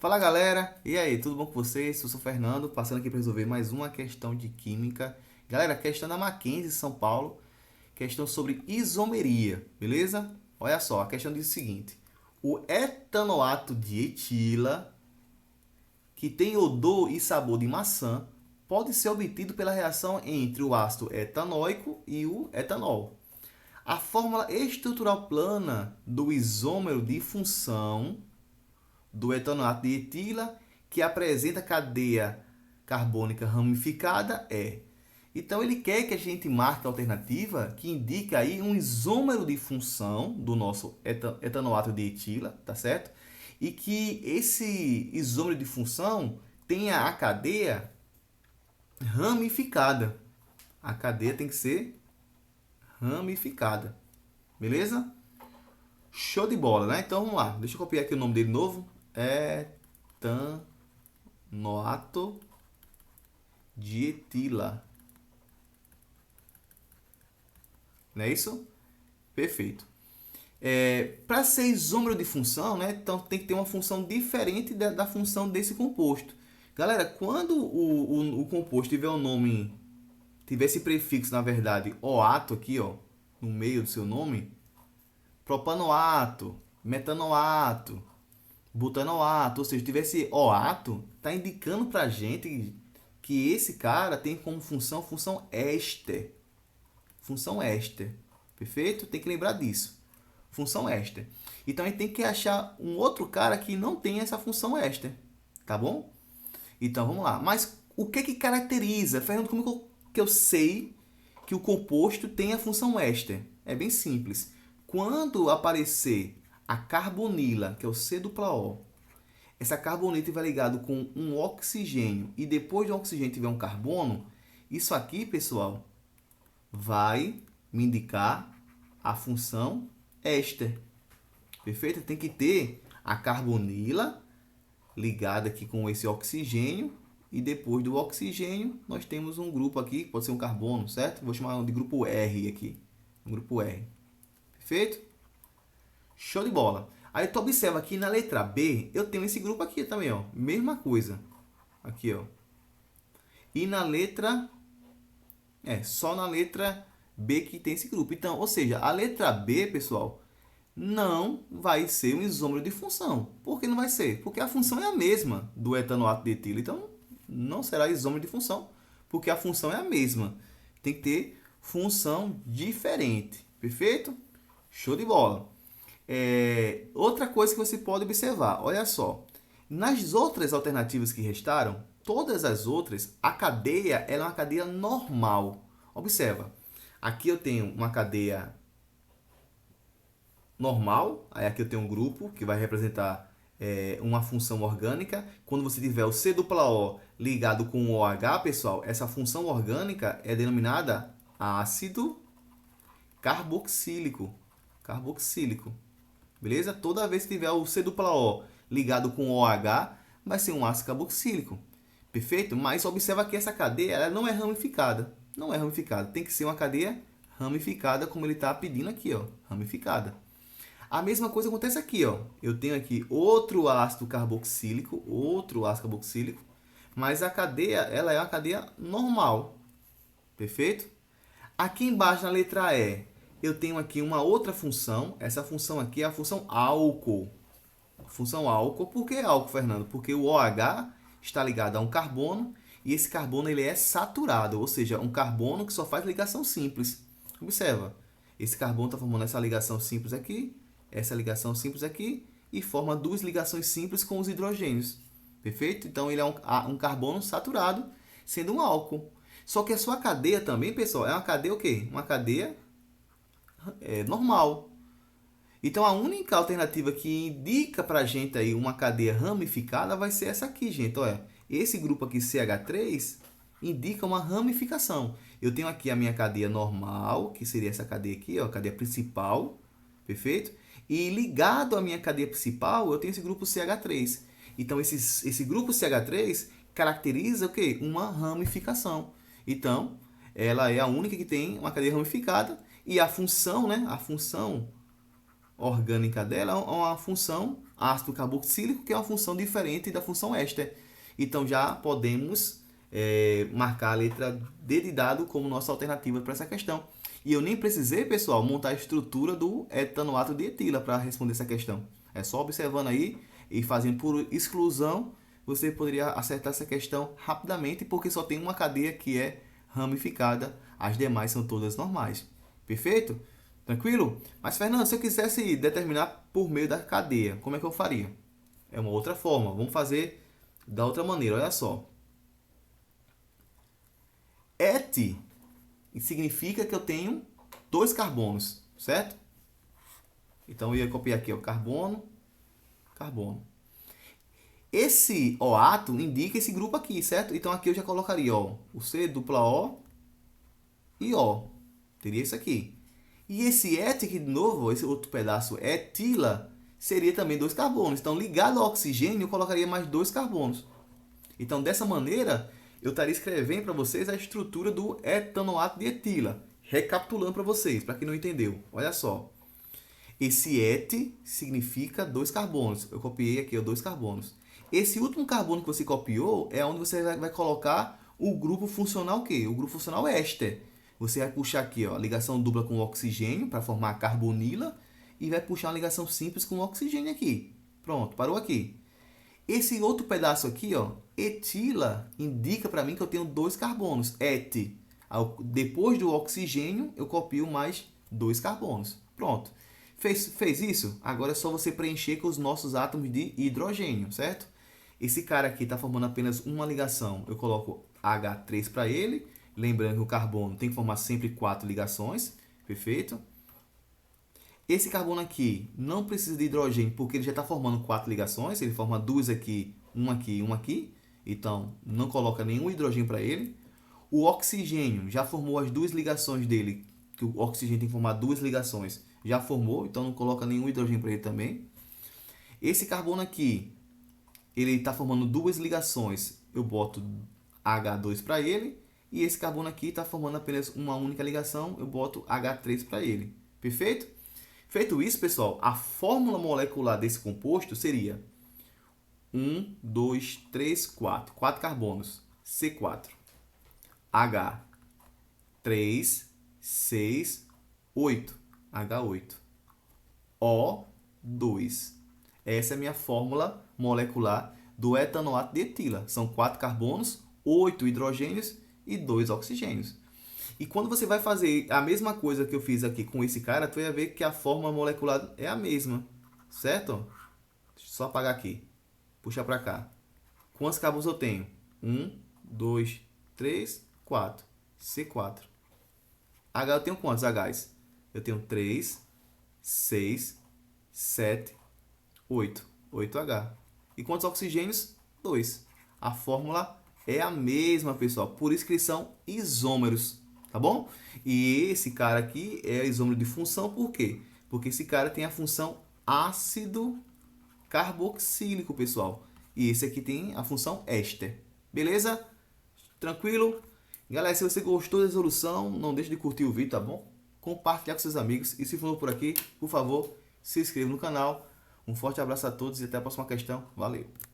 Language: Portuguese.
Fala galera, e aí, tudo bom com vocês? Eu sou o Fernando, passando aqui para resolver mais uma questão de química. Galera, questão da Mackenzie, São Paulo, questão sobre isomeria, beleza? Olha só, a questão diz o seguinte: o etanoato de etila, que tem odor e sabor de maçã, pode ser obtido pela reação entre o ácido etanóico e o etanol. A fórmula estrutural plana do isômero de função do etanoato de etila, que apresenta cadeia carbônica ramificada, é. Então, ele quer que a gente marque a alternativa que indica aí um isômero de função do nosso etanoato de etila, tá certo? E que esse isômero de função tenha a cadeia ramificada. A cadeia tem que ser ramificada, beleza? Show de bola, né? Então vamos lá. Deixa eu copiar aqui o nome dele novo. Etanoato de etila. Não é isso? Perfeito. Para ser isômero de função, né? Então tem que ter uma função diferente da função desse composto. Galera, quando o composto tiver o nome, tiver esse prefixo, na verdade, oato aqui, ó, no meio do seu nome, propanoato, metanoato, butanoato, ou seja, tivesse oato, está indicando para a gente que esse cara tem como função éster. Função éster. Perfeito? Tem que lembrar disso. Função éster. Então, a gente tem que achar um outro cara que não tem essa função éster. Tá bom? Então, vamos lá. Mas o que caracteriza? Fernando, como que eu sei que o composto tem a função éster? É bem simples. Quando aparecer a carbonila, que é o C dupla O, essa carbonila vai ligado com um oxigênio e depois do oxigênio tiver um carbono, isso aqui, pessoal, vai me indicar a função éster. Perfeito? Tem que ter a carbonila ligada aqui com esse oxigênio e depois do oxigênio nós temos um grupo aqui, pode ser um carbono, certo? Vou chamar de grupo R aqui. Um grupo R. Perfeito? Show de bola. Aí tu observa aqui na letra B, eu tenho esse grupo aqui também, ó. Mesma coisa. Aqui, ó. E na letra... só na letra B que tem esse grupo. Então, ou seja, a letra B, pessoal, não vai ser um isômero de função. Por que não vai ser? Porque a função é a mesma do etanoato de etila. Então, não será isômero de função, porque a função é a mesma. Tem que ter função diferente. Perfeito? Show de bola. Outra coisa que você pode observar, olha só. Nas outras alternativas que restaram, todas as outras, a cadeia ela é uma cadeia normal. Observa, aqui eu tenho uma cadeia normal, aí aqui eu tenho um grupo que vai representar uma função orgânica. Quando você tiver o C dupla O ligado com o OH, pessoal, essa função orgânica é denominada ácido carboxílico. Carboxílico. Beleza? Toda vez que tiver o C dupla O ligado com o OH, vai ser um ácido carboxílico. Perfeito? Mas observa que essa cadeia ela não é ramificada. Não é ramificada. Tem que ser uma cadeia ramificada, como ele está pedindo aqui, ó. Ramificada. A mesma coisa acontece aqui, ó. Eu tenho aqui outro ácido carboxílico, mas a cadeia ela é uma cadeia normal. Perfeito? Aqui embaixo na letra E, eu tenho aqui uma outra função. Essa função aqui é a função álcool. Função álcool. Por que álcool, Fernando? Porque o OH está ligado a um carbono e esse carbono ele é saturado, ou seja, um carbono que só faz ligação simples. Observa, esse carbono está formando essa ligação simples aqui, essa ligação simples aqui e forma duas ligações simples com os hidrogênios. Perfeito? Então ele é um carbono saturado, sendo um álcool. Só que a sua cadeia também, pessoal, é uma cadeia o quê? Uma cadeia normal. Então, a única alternativa que indica para a gente aí uma cadeia ramificada vai ser essa aqui, gente. Olha, esse grupo aqui, CH3, indica uma ramificação. Eu tenho aqui a minha cadeia normal, que seria essa cadeia aqui, ó, a cadeia principal, perfeito? E ligado à minha cadeia principal, eu tenho esse grupo CH3. Então, esse grupo CH3 caracteriza o quê? Uma ramificação. Então, ela é a única que tem uma cadeia ramificada e a função, né? A função orgânica dela é uma função ácido carboxílico, que é uma função diferente da função éster. Então já podemos marcar a letra D de dado como nossa alternativa para essa questão. E eu nem precisei, pessoal, montar a estrutura do etanoato de etila para responder essa questão. É só observando aí e fazendo por exclusão, você poderia acertar essa questão rapidamente, porque só tem uma cadeia que é ramificada, as demais são todas normais. Perfeito? Tranquilo? Mas, Fernando, se eu quisesse determinar por meio da cadeia, como é que eu faria? É uma outra forma. Vamos fazer da outra maneira, olha só. Et significa que eu tenho 2 carbonos, certo? Então, eu ia copiar aqui, ó, carbono, carbono. Esse OAto indica esse grupo aqui, certo? Então, aqui eu já colocaria, ó, o C, dupla O e O. Teria isso aqui. E esse et aqui, de novo, esse outro pedaço, etila, seria também 2 carbonos. Então, ligado ao oxigênio, eu colocaria mais 2 carbonos. Então, dessa maneira, eu estaria escrevendo para vocês a estrutura do etanoato de etila. Recapitulando para vocês, para quem não entendeu. Olha só. Esse et significa 2 carbonos. Eu copiei aqui, ó, 2 carbonos. Esse último carbono que você copiou é onde você vai colocar o grupo funcional o quê? O grupo funcional éster. Você vai puxar aqui, ó, a ligação dupla com o oxigênio para formar a carbonila e vai puxar uma ligação simples com o oxigênio aqui. Pronto, parou aqui. Esse outro pedaço aqui, ó, etila, indica para mim que eu tenho 2 carbonos. Et. Depois do oxigênio, eu copio mais 2 carbonos. Pronto. Fez isso? Agora é só você preencher com os nossos átomos de hidrogênio, certo? Esse cara aqui está formando apenas uma ligação. Eu coloco H3 para ele. Lembrando que o carbono tem que formar sempre 4 ligações. Perfeito? Esse carbono aqui não precisa de hidrogênio porque ele já está formando 4 ligações. Ele forma 2 aqui, 1 aqui e 1 aqui. Então, não coloca nenhum hidrogênio para ele. O oxigênio já formou as 2 ligações dele. Que o oxigênio tem que formar 2 ligações. Já formou, então não coloca nenhum hidrogênio para ele também. Esse carbono aqui, ele está formando 2 ligações. Eu boto H2 para ele. E esse carbono aqui está formando apenas uma única ligação. Eu boto H3 para ele. Perfeito? Feito isso, pessoal, a fórmula molecular desse composto seria 1, 2, 3, 4. 4 carbonos. C4. H. 3, 6, 8. H8. O2. Essa é a minha fórmula molecular do etanoato de etila. São 4 carbonos, 8 hidrogênios e 2 oxigênios. E quando você vai fazer a mesma coisa que eu fiz aqui com esse cara, tu vai ver que a fórmula molecular é a mesma, certo? Deixa eu só apagar aqui. Puxa para cá. Quantos carbonos eu tenho? 1, 2, 3, 4. C4. H eu tenho quantos Hs? Eu tenho 3, 6, 7, 8. 8H. E quantos oxigênios? 2. A fórmula é a mesma, pessoal. Por isso que eles são isômeros. Tá bom? E esse cara aqui é isômero de função, por quê? Porque esse cara tem a função ácido carboxílico, pessoal. E esse aqui tem a função éster. Beleza? Tranquilo? Galera, se você gostou da resolução, não deixe de curtir o vídeo, tá bom? Compartilhar com seus amigos. E se for por aqui, por favor, se inscreva no canal. Um forte abraço a todos e até a próxima questão. Valeu!